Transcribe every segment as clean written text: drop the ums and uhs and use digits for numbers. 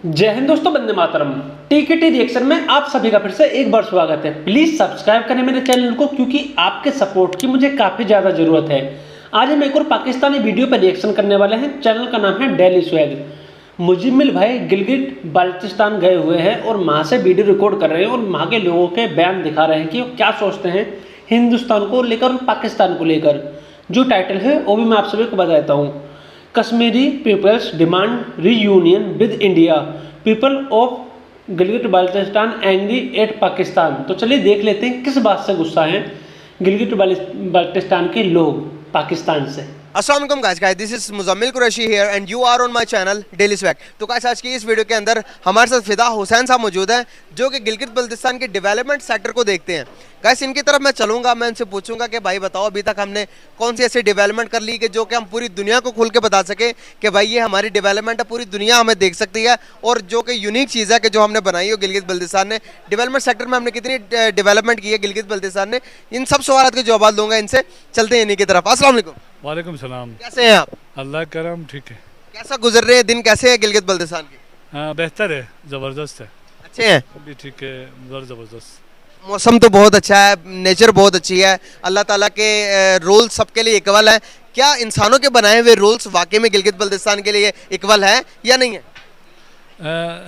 जय हिंद दोस्तों, वंदे मातरम। टीकेटी रिएक्शन में आप सभी का फिर से एक बार स्वागत है। प्लीज सब्सक्राइब करें मेरे चैनल को, क्योंकि आपके सपोर्ट की मुझे काफी ज्यादा जरूरत है। आज हम एक और पाकिस्तानी वीडियो पर रिएक्शन करने वाले हैं। चैनल का नाम है डेली स्वैग। मुजिम्मिल भाई गिलगित बाल्टिस्तान गए हुए हैं और वहाँ से वीडियो रिकॉर्ड कर रहे हैं और वहाँ के लोगों के बयान दिखा रहे हैं कि वो क्या सोचते हैं हिंदुस्तान को लेकर और पाकिस्तान को लेकर। जो टाइटल है वो भी मैं आप सभी को बता देता हूँ। Kashmiri peoples demand reunion with India, people of Gilgit Baltistan angry at Pakistan. तो चलिए देख लेते हैं किस बात से गुस्सा है गिलगित बाल्टिस्तान के लोग पाकिस्तान से। अस्सलाम वालेकुम guys, this is Muzammil Qureshi here and you are on my channel daily swag. तो गाइस, आज की इस वीडियो के अंदर हमारे साथ फिदा हुसैन साहब मौजूद हैं, जो कि गिलगित बल्तिस्तान के डेवलपमेंट सेक्टर को देखते हैं। गाइस, इनकी तरफ मैं चलूंगा, मैं इनसे पूछूंगा कि भाई बताओ अभी तक हमने कौन सी ऐसी डेवलपमेंट कर ली कि जो कि हम पूरी दुनिया को खुल के बता सके कि भाई ये हमारी डेवलपमेंट है, पूरी दुनिया हमें देख सकती है, और जो कि यूनिक चीज़ है कि जो हमने बनाई हो गिलगित बल्तिस्तान ने। डेवलपमेंट सेक्टर में हमने कितनी डेवलपमेंट की है गिलगित बल्तिस्तान ने, इन सब सवाल के जवाब दूंगा इनसे। चलते हैं इन्हीं की तरफ। अस्सलाम वालेकुम। वालेकुम सलाम। कैसे हैं आप? अल्लाह करम, ठीक है। कैसा गुजर रहे हैं दिन, कैसे है गिलगित बल्तिस्तान की? बेहतर है, ज़बरदस्त है, अच्छे हैं? अभी ठीक है, ज़बरदस्त। मौसम तो बहुत अच्छा है, नेचर बहुत अच्छी है, अल्लाह ताला के रूल्स सबके लिए इक्वल है। क्या इंसानों के बनाए हुए रूल्स वाकई में गिलगित बल्तिस्तान के लिए इक्वल है या नहीं है?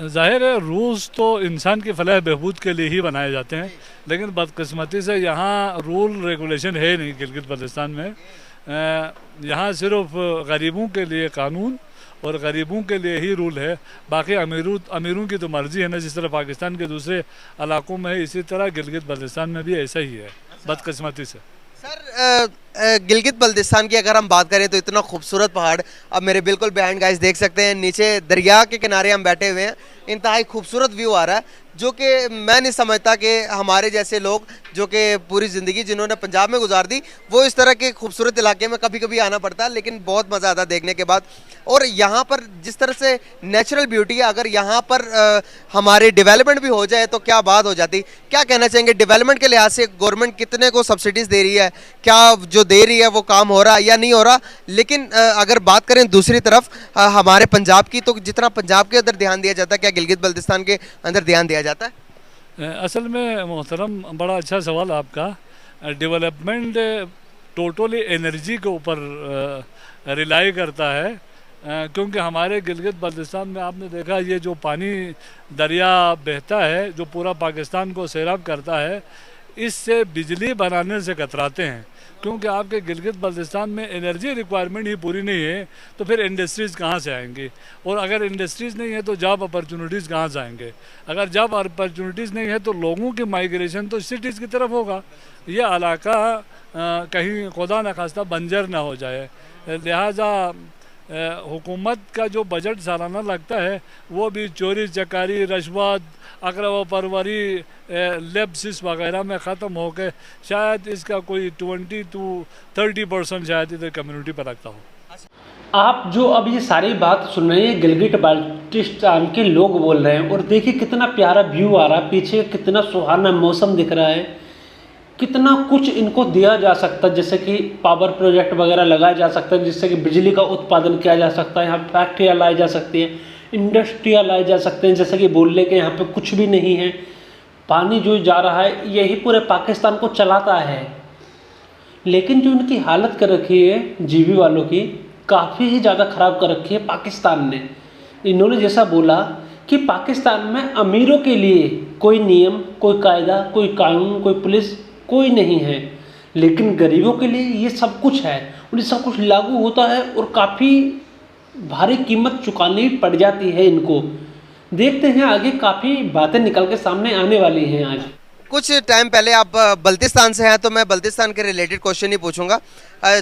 ज़ाहिर है रूल्स तो इंसान की फलाह बहबूद के लिए ही बनाए जाते हैं, लेकिन बदकिस्मती से यहाँ रूल रेगुलेशन है नहीं गिलगित बल्तिस्तान में। यहाँ सिर्फ गरीबों के लिए कानून और गरीबों के लिए ही रूल है, बाकी अमीरों की तो मर्ज़ी है ना, जिस तरह पाकिस्तान के दूसरे इलाकों में है, इसी तरह गिलगित बल्तिस्तान में भी ऐसा ही है, बदकिस्मती से। सर, गिलगित बल्तिस्तान की अगर हम बात करें तो इतना खूबसूरत पहाड़, अब मेरे बिल्कुल बिहाइंड गाइस देख सकते हैं, नीचे दरिया के किनारे हम बैठे हुए हैं, इंतहाई खूबसूरत व्यू आ रहा है, जो कि मैं नहीं समझता कि हमारे जैसे लोग जो कि पूरी ज़िंदगी जिन्होंने पंजाब में गुजार दी, वो इस तरह के खूबसूरत इलाके में कभी कभी आना पड़ता है, लेकिन बहुत मज़ा आता है देखने के बाद। और यहाँ पर जिस तरह से नेचुरल ब्यूटी है, अगर यहाँ पर हमारे डेवलपमेंट भी हो जाए तो क्या बात हो जाती। क्या कहना चाहेंगे डेवलपमेंट के लिहाज से गवर्नमेंट कितने को सब्सिडीज़ दे रही है, क्या जो दे रही है वो काम हो रहा है या नहीं हो रहा? लेकिन अगर बात करें दूसरी तरफ हमारे पंजाब की, तो जितना पंजाब के अंदर ध्यान दिया जाता है, क्या गिलगित बल्तिस्तान के अंदर ध्यान दिया जाता है? असल में मोहतरम, बड़ा अच्छा सवाल आपका। डेवलपमेंट टोटली एनर्जी के ऊपर रिलाई करता है, क्योंकि हमारे गिलगित बल्तिस्तान में आपने देखा ये जो पानी दरिया बहता है, जो पूरा पाकिस्तान को सैराब करता है, इससे बिजली बनाने से कतराते हैं, क्योंकि आपके गिलगित बल्तिस्तान में एनर्जी रिक्वायरमेंट ही पूरी नहीं है, तो फिर इंडस्ट्रीज़ कहाँ से आएंगी? और अगर इंडस्ट्रीज़ नहीं है तो जॉब अपॉर्चुनिटीज़ कहाँ से आएंगे? अगर जॉब अपॉर्चुनिटीज़ नहीं है तो लोगों की माइग्रेशन तो सिटीज़ की तरफ होगा। ये इलाका कहीं खुदा न खास्ता बंजर ना हो जाए, लिहाजा हुकूमत का जो बजट सालाना लगता है वो भी चोरी चकारी, रिश्वत, अकरवा परवरी, लेब्सिस वगैरह में ख़त्म हो के शायद इसका कोई 20 to 30% शायद इधर कम्युनिटी पर लगता हो। आप जो अब ये सारी बात सुन रहे हैं गिलगित बाल्टिस्तान के लोग बोल रहे हैं, और देखिए कितना प्यारा व्यू आ रहा है, पीछे कितना सुहाना मौसम दिख रहा है, कितना कुछ इनको दिया जा सकता है, जैसे कि पावर प्रोजेक्ट वगैरह लगाए जा सकते हैं, जिससे कि बिजली का उत्पादन किया जा सकता है, यहाँ फैक्ट्रियाँ लाई जा सकती हैं, इंडस्ट्रियाँ लाए जा सकते हैं। जैसे कि बोलने के यहाँ पे कुछ भी नहीं है, पानी जो जा रहा है यही पूरे पाकिस्तान को चलाता है। लेकिन जो इनकी हालत कर रखी है जीबी वालों की, काफ़ी ही ज़्यादा ख़राब कर रखी है पाकिस्तान ने। इन्होंने जैसा बोला कि पाकिस्तान में अमीरों के लिए कोई नियम, कोई कायदा, कोई कानून, कोई पुलिस कोई नहीं है, लेकिन गरीबों के लिए ये सब कुछ है, उन्हें सब कुछ लागू होता है और काफ़ी भारी कीमत चुकानी पड़ जाती है इनको। देखते हैं आगे काफ़ी बातें निकल के सामने आने वाली हैं। आज कुछ टाइम पहले आप बल्तिस्तान से हैं, तो मैं बल्तिस्तान के रिलेटेड क्वेश्चन ही पूछूंगा।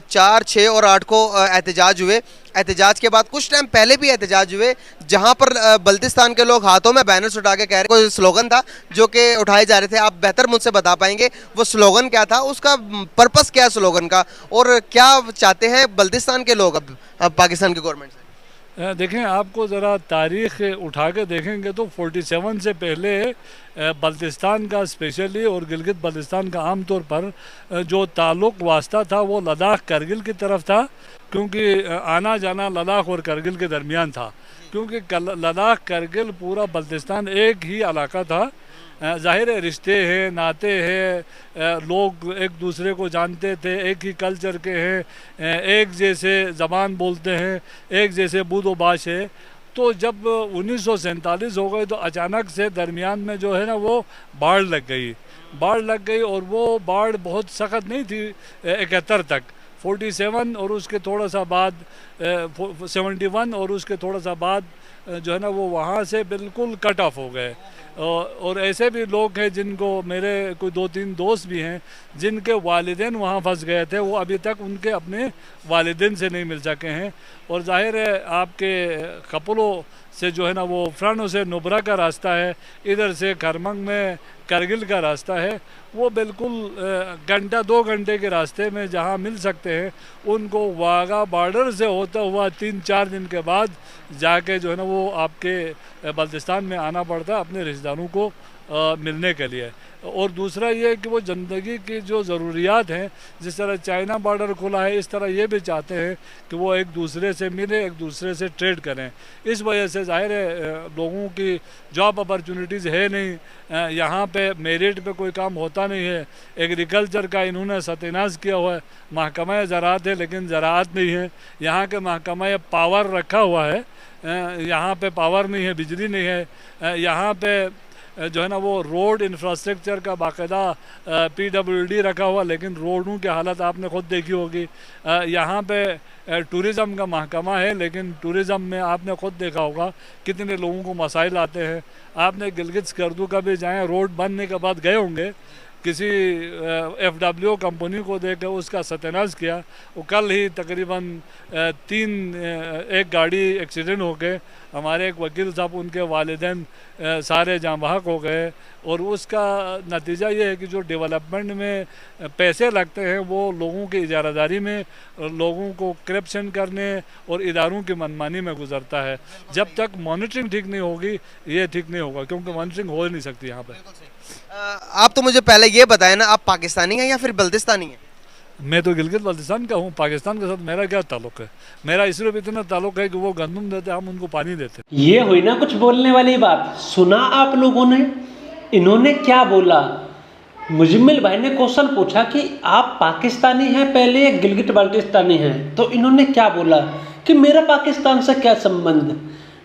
4, 6 और 8 को एहतजाज हुए, एहतजाज के बाद कुछ टाइम पहले भी एहतजाज हुए, जहां पर बल्तिस्तान के लोग हाथों में बैनर्स उठा के कह रहे, कोई स्लोगन था जो कि उठाए जा रहे थे, आप बेहतर मुझसे बता पाएंगे वो स्लोगन क्या था, उसका पर्पस क्या है स्लोगन का, और क्या चाहते हैं बल्तिस्तान के लोग अब पाकिस्तान की गवर्नमेंट से? देखें, आपको ज़रा तारीख़ उठा के देखेंगे तो 47 से पहले बल्तिस्तान का स्पेशली और गिलगित बल्तिस्तान का आम तौर पर जो ताल्लुक़ वास्ता था वो लद्दाख करगिल की तरफ था, क्योंकि आना जाना लद्दाख और करगिल के दरमियान था। क्योंकि लद्दाख, करगिल, पूरा बल्तिस्तान एक ही इलाका था। ज़ाहिर है रिश्ते हैं, नाते हैं, लोग एक दूसरे को जानते थे, एक ही कल्चर के हैं, एक जैसे ज़बान बोलते हैं, एक जैसे बूद व बाश है। तो जब 1947 हो गए तो अचानक से दरमियान में जो है ना वो बाढ़ लग गई और वो बाढ़ बहुत सख्त नहीं थी 71 तक, 47 और उसके थोड़ा सा बाद 71 और उसके थोड़ा सा बाद जो है ना वो वहाँ से बिल्कुल कट ऑफ हो गए। और ऐसे भी लोग हैं जिनको, मेरे कोई 2-3 दोस्त भी हैं जिनके वालिदैन वहाँ फंस गए थे, वो अभी तक उनके अपने वालिदैन से नहीं मिल सके हैं। और जाहिर है आपके कपलों से जो है ना वो फ्रानो से नुब्रा का रास्ता है, इधर से खरमंग में करगिल का रास्ता है, वो बिल्कुल घंटा 2 घंटे के रास्ते में जहाँ मिल सकते हैं उनको वाघा बॉर्डर से होता हुआ 3-4 दिन के बाद जाके जो है ना वो आपके बल्तिस्तान में आना पड़ता है अपने रिश्तेदारों को मिलने के लिए। और दूसरा ये है कि वो ज़िंदगी की जो ज़रूरियात हैं, जिस तरह चाइना बॉर्डर खुला है इस तरह ये भी चाहते हैं कि वो एक दूसरे से मिले, एक दूसरे से ट्रेड करें। इस वजह से ज़ाहिर है लोगों की जॉब अपॉर्चुनिटीज़ है नहीं, यहाँ पे मेरिट पे कोई काम होता नहीं है। एग्रीकल्चर का इन्होंने सत्यानाश किया हुआ है, महकमा ज़राअत है लेकिन ज़राअत नहीं है। यहाँ के महकमा पावर रखा हुआ है, यहाँ पे पावर नहीं है, बिजली नहीं है। यहाँ पे जो है ना वो रोड इंफ्रास्ट्रक्चर का बाकायदा PWD रखा हुआ, लेकिन रोडों की हालत आपने खुद देखी होगी। यहाँ पे टूरिज़म का महकमा है, लेकिन टूरिज़म में आपने खुद देखा होगा कितने लोगों को मसाइल आते हैं। आपने गिलगित स्कर्दू का भी जाएँ, रोड बनने के बाद गए होंगे, किसी FW कंपनी को देकर उसका सत्यानाश किया। वो कल ही तकरीबन 1 गाड़ी एक्सीडेंट हो गए, हमारे एक वकील साहब उनके वालिदैन सारे जाँ बहक हो गए। और उसका नतीजा ये है कि जो डेवलपमेंट में पैसे लगते हैं वो लोगों की इजारादारी में, लोगों को करप्शन करने और इदारों की मनमानी में गुजरता है। जब तक मॉनिटरिंग ठीक नहीं होगी ये ठीक नहीं होगा, क्योंकि मॉनिटरिंग हो ही नहीं सकती यहाँ पर। आप तो मुझे पहले ये बताएं ना, आप पाकिस्तानी हैं या फिर बल्तिस्तानी हैं? मैं तो गिलगित बल्तिस्तान का हूँ, पाकिस्तान के साथ मेरा क्या ताल्लुक़ है? मेरा सिर्फ इतना ताल्लुक़ है कि वो गंदम देते, हम उनको पानी देते। ये हुई ना कुछ बोलने वाली बात। सुना आप लोगों ने इन्होंने क्या बोला? मुजम्मिल भाई ने क्वेश्चन पूछा कि आप पाकिस्तानी हैं पहले या गिलगिट बाल्टिस्तानी हैं, तो इन्होंने क्या बोला कि मेरा पाकिस्तान से क्या संबंध,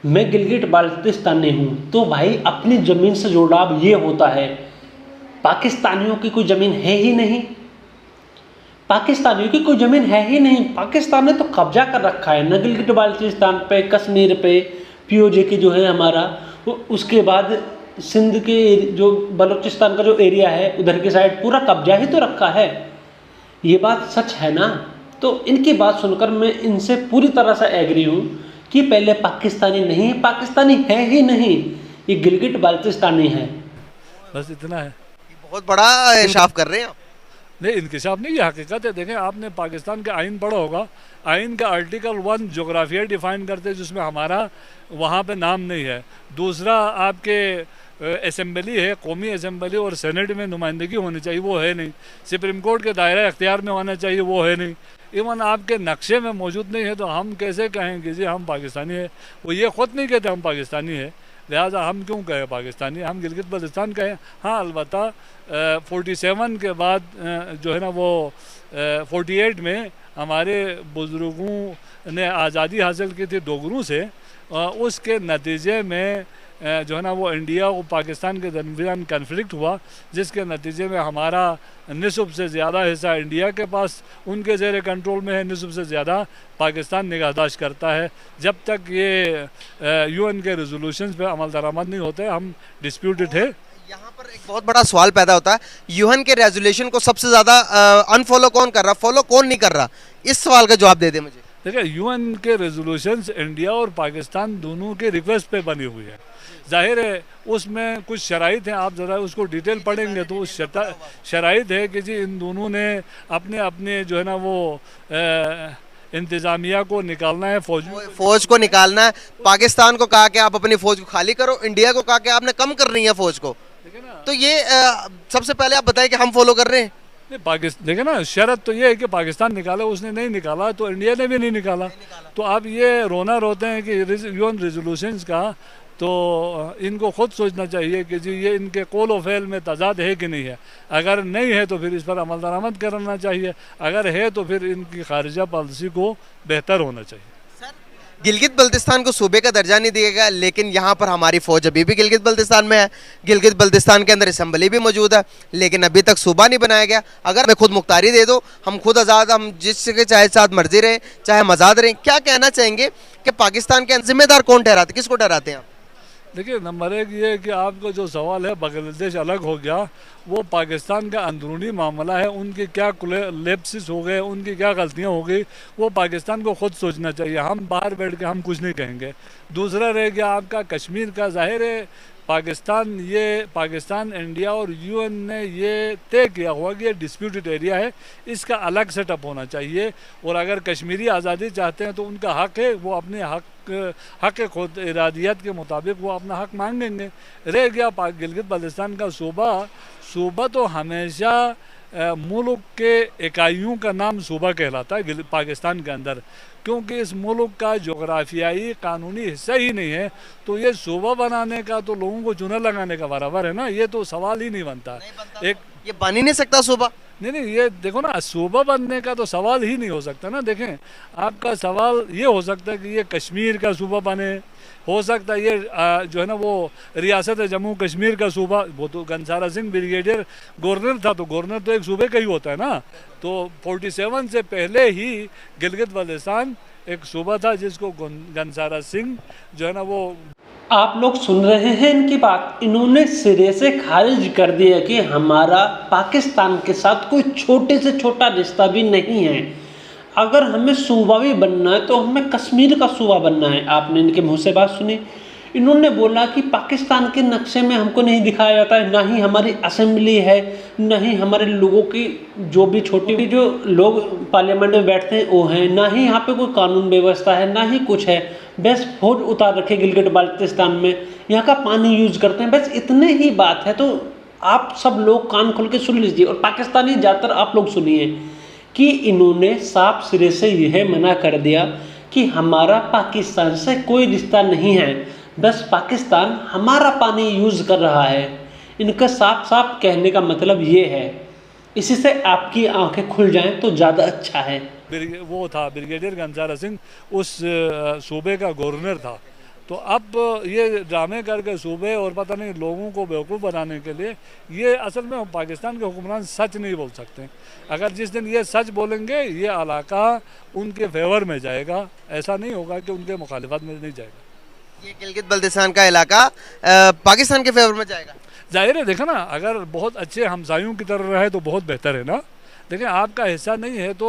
मैं गिलगिट बाल्टिस्तानी हूँ। तो भाई अपनी ज़मीन से जुड़ाव ये होता है। पाकिस्तानियों की कोई ज़मीन है ही नहीं, पाकिस्तानियों की कोई ज़मीन है ही नहीं। पाकिस्तान ने तो कब्जा कर रखा है न गिलगिट बाल्टिस्तान पे, कश्मीर पे, POJ की जो है हमारा, उसके बाद सिंध के जो बलूचिस्तान का जो एरिया है उधर की साइड पूरा कब्जा ही तो रखा है। ये बात सच है ना? तो इनकी बात सुनकर मैं इनसे पूरी तरह से एग्री हूँ कि पहले पाकिस्तानी नहीं है, पाकिस्तानी है ही नहीं, ये गिलगिट बाल्टिस्तानी है। बस इतना है। बहुत बड़ा इंसाफ कर रहे हैं आप। नहीं, इंकशाफ नहीं, ये हकीकत है। देखें, आपने पाकिस्तान का आइन पढ़ा होगा, आइन का आर्टिकल 1 जोग्राफिया डिफाइन करते हैं जिसमें हमारा वहाँ पे नाम नहीं है। दूसरा आपके असेंबली है, कौमी असेंबली और सेनेट में नुमाइंदगी होनी चाहिए, वो है नहीं। सुप्रीम कोर्ट के दायरा अख्तियार में होना चाहिए, वो है नहीं। इवन आपके नक्शे में मौजूद नहीं है, तो हम कैसे कहेंगे जी हम पाकिस्तानी है? वो ये ख़ुद नहीं कहते हम पाकिस्तानी है, लिहाजा हम क्यों कहें पाकिस्तानी? हम गिलगित बल्तिस्तान कहें। हाँ, अलबत्ता 47 के बाद जो है ना वो 48 में हमारे बुज़ुर्गों ने आज़ादी हासिल की थी डोगरों से, उसके नतीजे में जो है ना वो इंडिया और पाकिस्तान के दरमियान कन्फ्लिक्ट हुआ, जिसके नतीजे में हमारा निस्ब से ज़्यादा हिस्सा इंडिया के पास उनके ज़ेर कंट्रोल में है, निस्ब से ज़्यादा पाकिस्तान निगाहदाश्त करता है। जब तक ये UN के रेजोल्यूशंस पे अमल दरामद नहीं होते हम डिस्प्यूटेड है। यहाँ पर एक बहुत बड़ा सवाल पैदा होता है, UN के रेजोल्यूशन को सबसे ज़्यादा अनफॉलो कौन कर रहा, फॉलो कौन नहीं कर रहा? इस सवाल का जवाब दे दे मुझे। देखिए, UN के रेजोल्यूशंस इंडिया और पाकिस्तान दोनों के रिक्वेस्ट पे बनी हुई है। जाहिर है उसमें कुछ शराइत हैं, आप ज़रा उसको डिटेल पढ़ेंगे तो उस शराइत है कि जी इन दोनों ने अपने अपने जो है ना वो इंतज़ामिया को निकालना है, फौज को निकालना है। पाकिस्तान को कहा कि आप अपनी फ़ौज को खाली करो, इंडिया को कहा कि आपने कम करनी है फ़ौज को। तो ये सबसे पहले आप बताएं कि हम फॉलो कर रहे हैं? नहीं पाकिस्तान देखिए ना, शर्त तो ये है कि पाकिस्तान निकाला, उसने नहीं निकाला तो इंडिया ने भी नहीं निकाला। तो आप ये रोना रोते हैं कि यूएन रेजोल्यूशंस का, तो इनको खुद सोचना चाहिए कि जी ये इनके कौल व फ़ेल में तजाद है कि नहीं है। अगर नहीं है तो फिर इस पर अमल दरामद करना चाहिए, अगर है तो फिर इनकी खारिजा पॉलिसी को बेहतर होना चाहिए। गिलगित बल्तिस्तान को सूबे का दर्जा नहीं दिया गया, लेकिन यहाँ पर हमारी फौज अभी भी गिलगित बल्तिस्तान में है। गिलगित बल्तिस्तान के अंदर असम्बली भी मौजूद है, लेकिन अभी तक सूबा नहीं बनाया गया। अगर हमें खुद मुख्तारी दे दो, हम खुद आज़ाद, हम जिसके चाहे साथ मर्जी रहें, चाहे हम आज़ाद रहें, क्या कहना चाहेंगे कि पाकिस्तान के जिम्मेदार कौन ठहराते, किसको ठहराते हैं आप? देखिए, नंबर एक ये है कि आपका जो सवाल है बांग्लादेश अलग हो गया, वो पाकिस्तान का अंदरूनी मामला है। उनकी क्या लेप्सिस हो गए, उनकी क्या गलतियां हो गई, वो पाकिस्तान को खुद सोचना चाहिए। हम बाहर बैठ के हम कुछ नहीं कहेंगे। दूसरा रह गया आपका कश्मीर का, जाहिर है पाकिस्तान इंडिया और यूएन ने ये तय किया हुआ कि ये डिस्प्यूटेड एरिया है, इसका अलग सेटअप होना चाहिए। और अगर कश्मीरी आज़ादी चाहते हैं तो उनका हक है, वो अपने हक खुद इरादियत के मुताबिक वो अपना हक मांगेंगे। रह गया गिलगित बल्तिस्तान का सूबा तो हमेशा मुल्क के इकाइयों का नाम सूबा कहलाता है पाकिस्तान के अंदर, क्योंकि इस मुल्क का जोग्राफियाई कानूनी हिस्सा ही नहीं है। तो ये सूबा बनाने का तो लोगों को चुना लगाने का बराबर है ना, ये तो सवाल ही नहीं बनता। एक ये बन ही नहीं सकता सूबा। नहीं, ये देखो ना, सूबा बनने का तो सवाल ही नहीं हो सकता ना। देखें, आपका सवाल ये हो सकता है कि ये कश्मीर का सूबा बने, हो सकता है ये जो है ना वो रियासत जम्मू कश्मीर का सूबा, वो तो घनसारा सिंह ब्रिगेडियर गवर्नर था, तो गवर्नर तो एक सूबे का ही होता है ना। तो 47 से पहले ही गिलगित बल्तिस्तान एक सूबा था जिसको घनसारा सिंह जो है ना वो। आप लोग सुन रहे हैं इनकी बात, इन्होंने सिरे से खारिज कर दिया कि हमारा पाकिस्तान के साथ कोई छोटे से छोटा रिश्ता भी नहीं है। अगर हमें सूबा भी बनना है तो हमें कश्मीर का सूबा बनना है। आपने इनके मुंह से बात सुनी, इन्होंने बोला कि पाकिस्तान के नक्शे में हमको नहीं दिखाया जाता है, ना ही हमारी असेंबली है, ना ही हमारे लोगों की जो भी छोटी जो लोग पार्लियामेंट में बैठते हैं वो हैं, ना ही यहाँ पे कोई कानून व्यवस्था है, ना ही कुछ है। बस फौज उतार रखे गिलगिट बाल्टिस्तान में, यहाँ का पानी यूज करते हैं, बस इतने ही बात है। तो आप सब लोग कान खोल के सुन लीजिए, और पाकिस्तानी ज़्यादातर आप लोग सुनिए कि इन्होंने साफ सिरे से यह मना कर दिया कि हमारा पाकिस्तान से कोई रिश्ता नहीं है, बस पाकिस्तान हमारा पानी यूज़ कर रहा है। इनका साफ साफ कहने का मतलब ये है। इसी से आपकी आंखें खुल जाएं तो ज़्यादा अच्छा है। वो था ब्रिगेडियर घनसारा सिंह, उस सूबे का गवर्नर था। तो अब ये ड्रामे करके सूबे और पता नहीं लोगों को बेवकूफ़ बनाने के लिए, ये असल में पाकिस्तान के हुक्मरान सच नहीं बोल सकते। अगर जिस दिन ये सच बोलेंगे, ये इलाका उनके फेवर में जाएगा, ऐसा नहीं होगा कि उनके मुखालिफत में नहीं जाएगा। ये गिलगित बल्तिस्तान का इलाका पाकिस्तान के फेवर में जाएगा। जाहिर है, देखो ना, अगर बहुत अच्छे हमसायों की तरह रहे तो बहुत बेहतर है ना। देखिए, आपका हिस्सा नहीं है तो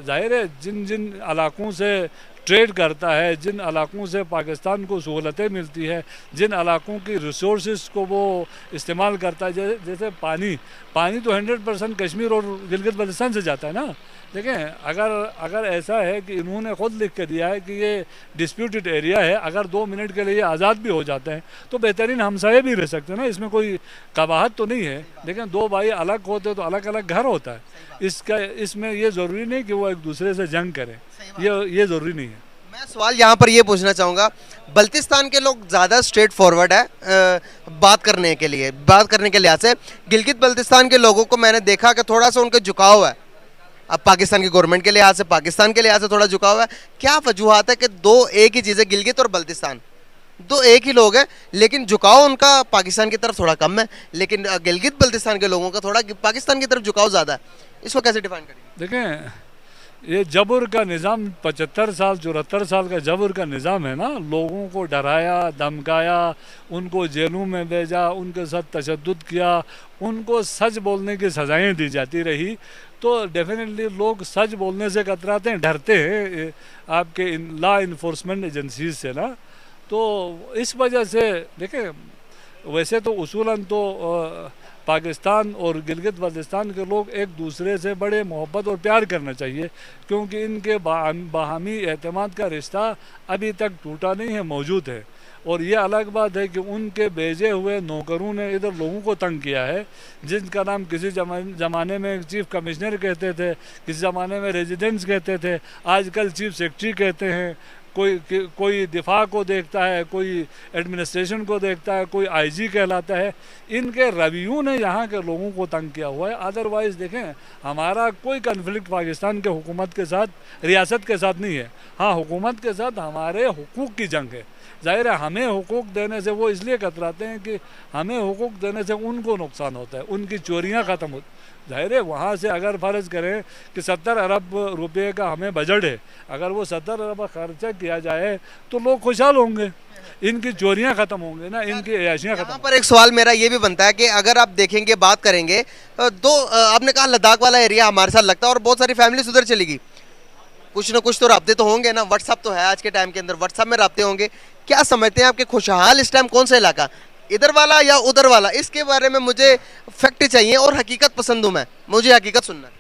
जाहिर है जिन जिन इलाकों से ट्रेड करता है, जिन इलाकों से पाकिस्तान को सहूलतें मिलती है, जिन इलाकों की रिसोर्सेज को वो इस्तेमाल करता है, जैसे पानी तो 100% कश्मीर और गिलगित बल्तिस्तान से जाता है ना। देखें, अगर ऐसा है कि इन्होंने ख़ुद लिख के दिया है कि ये डिस्प्यूटेड एरिया है, अगर 2 मिनट के लिए आज़ाद भी हो जाते हैं तो बेहतरीन हमसाये भी रह सकते हैं ना, इसमें कोई कबाहत तो नहीं है। लेकिन 2 भाई अलग होते तो अलग अलग घर होता है। इसमें ये ज़रूरी नहीं कि वो एक दूसरे से जंग करें, ये ज़रूरी नहीं है। मैं सवाल यहाँ पर ये पूछना चाहूँगा, बल्तिस्तान के लोग ज़्यादा स्ट्रेट फॉरवर्ड है बात करने के लिहाज से। गिलगित बल्तिस्तान के लोगों को मैंने देखा कि थोड़ा सा उनका झुकाव है, अब पाकिस्तान की गवर्नमेंट के लिहाज से, पाकिस्तान के लिहाज से थोड़ा झुकाव है। क्या वजूहत है कि दो एक ही चीज़ें, गिलगित और बल्तिस्तान दो एक ही लोग हैं, लेकिन झुकाव उनका पाकिस्तान की तरफ थोड़ा कम है, लेकिन गिलगित बल्तिस्तान के लोगों का थोड़ा पाकिस्तान की तरफ झुकाव ज़्यादा है। इसको कैसे डिफाइन करेंगे? देखें, ये जबर का निज़ाम 74 साल का जबर का निज़ाम है ना। लोगों को डराया, धमकाया, उनको जेलों में भेजा, उनके साथ तशद्दुद किया, उनको सच बोलने की सज़ाएं दी जाती रही। तो डेफिनेटली लोग सच बोलने से कतराते हैं, डरते हैं आपके लॉ इन्फोर्समेंट एजेंसीज से ना। तो इस वजह से देखें, वैसे तो उसूलन तो पाकिस्तान और गिलगित बल्तिस्तान के लोग एक दूसरे से बड़े मोहब्बत और प्यार करना चाहिए, क्योंकि इनके बाहमी एतमाद का रिश्ता अभी तक टूटा नहीं है, मौजूद है। और ये अलग बात है कि उनके भेजे हुए नौकरों ने इधर लोगों को तंग किया है, जिनका नाम किसी ज़माने में चीफ कमिश्नर कहते थे, किसी ज़माने में रेजिडेंट्स कहते थे, आजकल चीफ सेक्रेटरी कहते हैं। कोई दिफा को देखता है, कोई एडमिनिस्ट्रेशन को देखता है, कोई आईजी कहलाता है। इनके रवैयों ने यहाँ के लोगों को तंग किया हुआ है। अदरवाइज़ देखें, हमारा कोई कन्फ्लिक्ट पाकिस्तान के हुकूमत के साथ, रियासत के साथ नहीं है। हाँ, हुकूमत के साथ हमारे हुकूक की जंग है। ज़ाहिर है हमें हुकूक देने से वो इसलिए कतराते हैं कि हमें हुकूक देने से उनको नुकसान होता है, उनकी चोरियाँ ख़त्म हो। ज़ाहिर है वहाँ से अगर फ़र्ज़ करें कि 70 अरब रुपए का हमें बजट है, अगर वो 70 अरब खर्चा किया जाए तो लोग खुशहाल होंगे, इनकी चोरियाँ ख़त्म होंगी ना, इनकी अयाशियाँ ख़त्म। यहाँ पर एक सवाल मेरा ये भी बनता है कि अगर आप देखेंगे, बात करेंगे तो आपने कहा लद्दाख वाला एरिया हमारे साथ लगता है और बहुत सारी फैमिलीज उधर चली गई। कुछ ना कुछ तो राब्ते तो होंगे ना, व्हाट्सअप तो है आज के टाइम के अंदर, व्हाट्सअप में राब्ते होंगे। क्या समझते हैं आपके खुशहाल इस टाइम कौन सा इलाका, इधर वाला या उधर वाला? इसके बारे में मुझे फैक्ट चाहिए और हकीकत पसंद हूँ मैं, मुझे हकीकत सुनना है।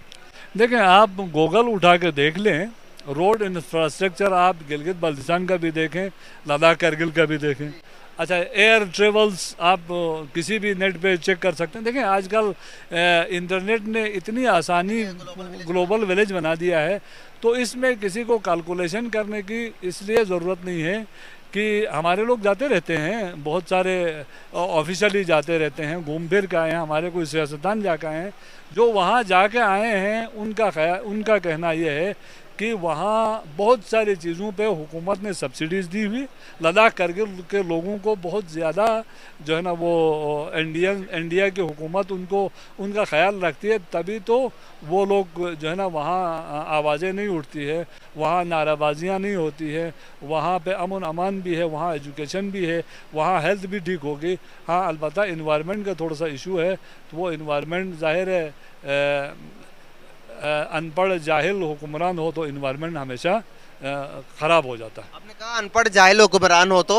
देखें, आप गूगल उठा के देख लें, रोड इंफ्रास्ट्रक्चर आप गिलगित बल्तिस्तान का भी देखें, लद्दाख कारगिल का भी देखें। अच्छा, एयर ट्रेवल्स आप किसी भी नेट पे चेक कर सकते हैं। देखें, आजकल इंटरनेट ने इतनी आसानी ग्लोबल विलेज बना दिया है, तो इसमें किसी को कैलकुलेशन करने की इसलिए ज़रूरत नहीं है कि हमारे लोग जाते रहते हैं, बहुत सारे ऑफिशियली जाते रहते हैं, घूम फिर के आए हैं, हमारे कोई सियासतदान जाके आए हैं। जो वहाँ जाके आए हैं उनका कहना यह है कि वहाँ बहुत सारी चीज़ों पे हुकूमत ने सब्सिडीज़ दी हुई। लद्दाख करगिल के लोगों को बहुत ज़्यादा जो है ना वो इंडिया की हुकूमत उनका ख्याल रखती है, तभी तो वो लोग जो है ना वहाँ आवाज़ें नहीं उठती है, वहाँ नाराबाजियाँ नहीं होती है, वहाँ पे अमन अमान भी है, वहाँ एजुकेशन भी है, वहाँ हेल्थ भी ठीक होगी। हाँ, अलबत्ता इन्वायरमेंट का थोड़ा सा इशू है, तो वो इन्वायरमेंट ज़ाहिर है अनपढ़ जाहिल हुक्मरान हो तो इन्वायरमेंट हमेशा ख़राब हो जाता है। आपने कहा अनपढ़ जाहिल हुक्मरान हो तो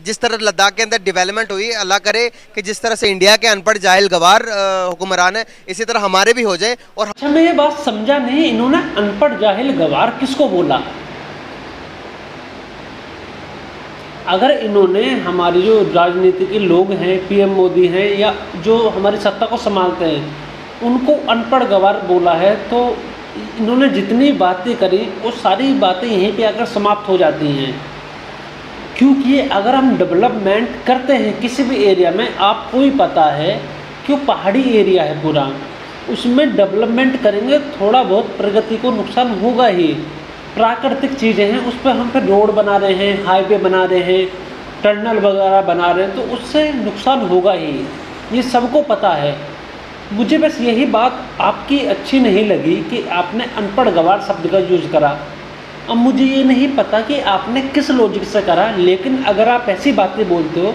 जिस तरह लद्दाख के अंदर डेवलपमेंट हुई, अल्लाह करे कि जिस तरह से इंडिया के अनपढ़ जाहिल गवार हुक्मरान है, इसी तरह हमारे भी हो जाए। और अच्छा, मैं ये बात समझा नहीं, इन्होंने अनपढ़ जाहिल गवार किसको बोला? अगर इन्होंने हमारे जो राजनीति के लोग हैं, पीएम मोदी हैं या जो हमारी सत्ता को संभालते हैं, उनको अनपढ़ गवार बोला है, तो इन्होंने जितनी बातें करी वो सारी बातें यहीं पे आकर समाप्त हो जाती हैं। क्योंकि अगर हम डेवलपमेंट करते हैं किसी भी एरिया में, आपको ही पता है कि वो पहाड़ी एरिया है पूरा, उसमें डेवलपमेंट करेंगे थोड़ा बहुत प्रगति को नुकसान होगा ही। प्राकृतिक चीज़ें हैं, उस पर हम फिर रोड बना रहे हैं, हाईवे बना रहे हैं, टनल वगैरह बना रहे हैं, तो उससे नुकसान होगा ही, ये सबको पता है। मुझे बस यही बात आपकी अच्छी नहीं लगी कि आपने अनपढ़ गवार शब्द का यूज़ करा। अब मुझे ये नहीं पता कि आपने किस लॉजिक से करा, लेकिन अगर आप ऐसी बातें बोलते हो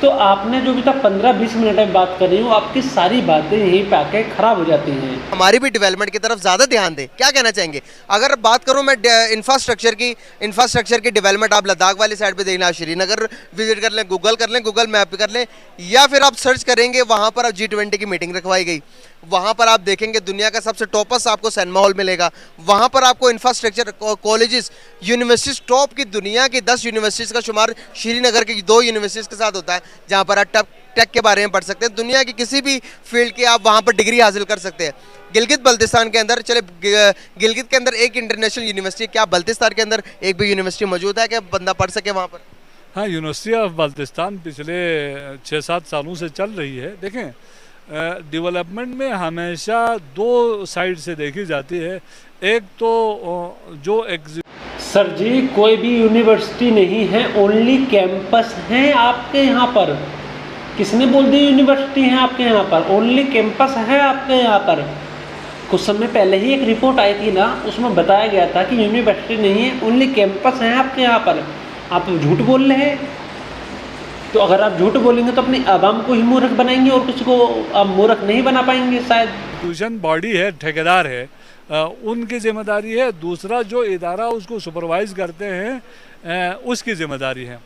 तो आपने जो भी तक 15-20 मिनट में बात करी हो, आपकी सारी बातें यहीं पे आके ख़राब हो जाती हैं। हमारी भी डेवलपमेंट की तरफ ज़्यादा ध्यान दें, क्या कहना चाहेंगे? अगर बात करूं मैं इंफ्रास्ट्रक्चर की डेवलपमेंट, आप लद्दाख वाली साइड पे देखना, श्रीनगर विजिट कर लें, गूगल मैप कर लें, या फिर आप सर्च करेंगे वहाँ पर अब G20 की मीटिंग रखवाई गई, वहाँ पर आप देखेंगे दुनिया का सबसे टॉपस आपको सिनेमा हॉल मिलेगा। वहाँ पर आपको इंफ्रास्ट्रक्चर, कॉलेजेस, यूनिवर्सिटीज़, टॉप की दुनिया की 10 यूनिवर्सिटीज़ का शुमार श्रीनगर की 2 यूनिवर्सिटीज़ के साथ होता है, जहाँ पर आप टेक के बारे में पढ़ सकते हैं। दुनिया की किसी भी फील्ड की आप वहाँ पर डिग्री हासिल कर सकते हैं। गिलगित बल्तिस्तान के अंदर, चले गिलगित के अंदर एक इंटरनेशनल यूनिवर्सिटी, क्या बल्तिस्तान के अंदर एक भी यूनिवर्सिटी मौजूद है कि बंदा पढ़ सके वहाँ पर? हाँ, यूनिवर्सिटी ऑफ बल्तिस्तान पिछले 6-7 सालों से चल रही है। देखें, डेवलपमेंट में हमेशा 2 साइड से देखी जाती है। एक तो जो सर जी, कोई भी यूनिवर्सिटी नहीं है, ओनली कैंपस हैं आपके यहाँ पर। किसने बोल दिया यूनिवर्सिटी है आपके यहाँ पर? ओनली कैंपस है आपके यहाँ पर। कुछ समय पहले ही एक रिपोर्ट आई थी ना, उसमें बताया गया था कि यूनिवर्सिटी नहीं है, ओनली कैंपस है आपके यहाँ पर। आप झूठ बोल रहे हैं। तो अगर आप झूठ बोलेंगे तो अपनी आवाम को ही मूर्ख बनाएंगे और किसी को आप मूर्ख नहीं बना पाएंगे शायद। ट्यूशन बॉडी है, ठेकेदार है, उनकी जिम्मेदारी है। दूसरा जो इदारा उसको सुपरवाइज़ करते हैं उसकी जिम्मेदारी है।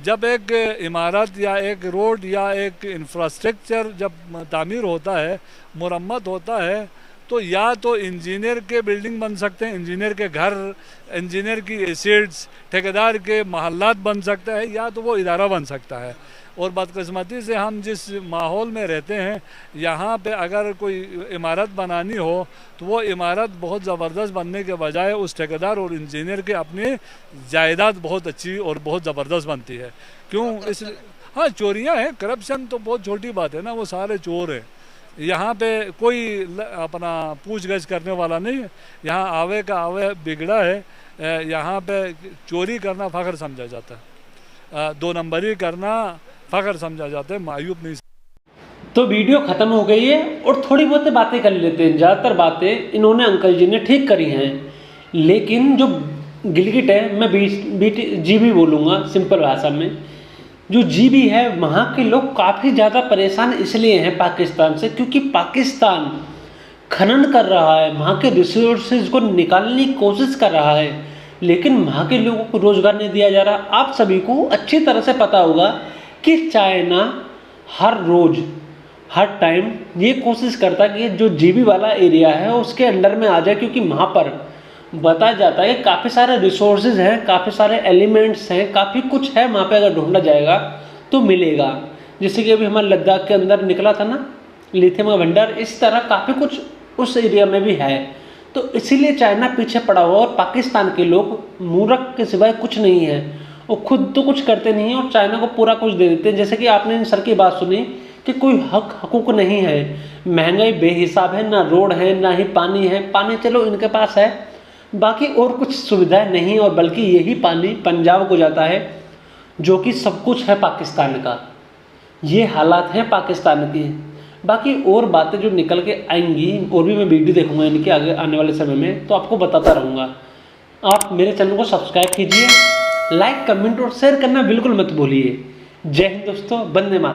जब एक इमारत या एक रोड या एक इंफ्रास्ट्रक्चर जब तामीर होता है, मुरम्मत होता है, तो या तो इंजीनियर के बिल्डिंग बन सकते हैं, इंजीनियर के घर, इंजीनियर की एसेट्स, ठेकेदार के महल्लात बन सकता है, या तो वो इदारा बन सकता है। और बदकिस्मती से हम जिस माहौल में रहते हैं, यहाँ पे अगर कोई इमारत बनानी हो तो वो इमारत बहुत ज़बरदस्त बनने के बजाय उस ठेकेदार और इंजीनियर के अपनी जायदाद बहुत अच्छी और बहुत ज़बरदस्त बनती है। क्यों? इसलिए हाँ, चोरियाँ हैं, करप्शन तो बहुत छोटी बात है ना, वो सारे चोर हैं। यहाँ पे कोई अपना पूछ गछ करने वाला नहीं है। यहाँ आवे का आवे बिगड़ा है। यहाँ पे चोरी करना फ़ख्र समझा जाता है, 2 नंबरी करना फ़ख्र समझा जाता है, मायूब नहीं। तो वीडियो ख़त्म हो गई है और थोड़ी बहुत बातें कर लेते हैं। ज़्यादातर बातें इन्होंने अंकल जी ने ठीक करी हैं, लेकिन जो गिलगिट है, मैं जीबी बोलूँगा सिंपल भाषा में, जो जीबी है वहाँ के लोग काफ़ी ज़्यादा परेशान इसलिए हैं पाकिस्तान से, क्योंकि पाकिस्तान खनन कर रहा है, वहाँ के रिसोर्सेज को निकालने की कोशिश कर रहा है, लेकिन वहाँ के लोगों को रोज़गार नहीं दिया जा रहा। आप सभी को अच्छी तरह से पता होगा कि चाइना हर रोज़ हर टाइम ये कोशिश करता है कि जो जीबी वाला एरिया है उसके अंडर में आ जाए, क्योंकि वहाँ पर बताया जाता है कि काफ़ी सारे रिसोर्सेज हैं, काफ़ी सारे एलिमेंट्स हैं, काफ़ी कुछ है वहाँ पे, अगर ढूंढा जाएगा तो मिलेगा। जैसे कि अभी हमारे लद्दाख के अंदर निकला था ना लिथियम का भंडार, इस तरह काफ़ी कुछ उस एरिया में भी है। तो इसीलिए चाइना पीछे पड़ा हुआ और पाकिस्तान के लोग मूर्ख के सिवाय कुछ नहीं है, वो खुद तो कुछ करते नहीं हैं और चाइना को पूरा कुछ दे देते हैं। जैसे कि आपने इन सर की बात सुनी कि कोई हकूक नहीं है, महंगाई बेहिसाब है, ना रोड है ना ही पानी है। पानी चलो इनके पास है, बाकी और कुछ सुविधाएं नहीं, और बल्कि यही पानी पंजाब को जाता है जो कि सब कुछ है पाकिस्तान का। ये हालात हैं पाकिस्तान की। बाकी और बातें जो निकल के आएंगी और भी मैं वीडियो देखूंगा इनके आगे आने वाले समय में, तो आपको बताता रहूँगा। आप मेरे चैनल को सब्सक्राइब कीजिए, लाइक कमेंट और शेयर करना बिल्कुल मत भूलिए। जय हिंद दोस्तों, वंदे मातरम।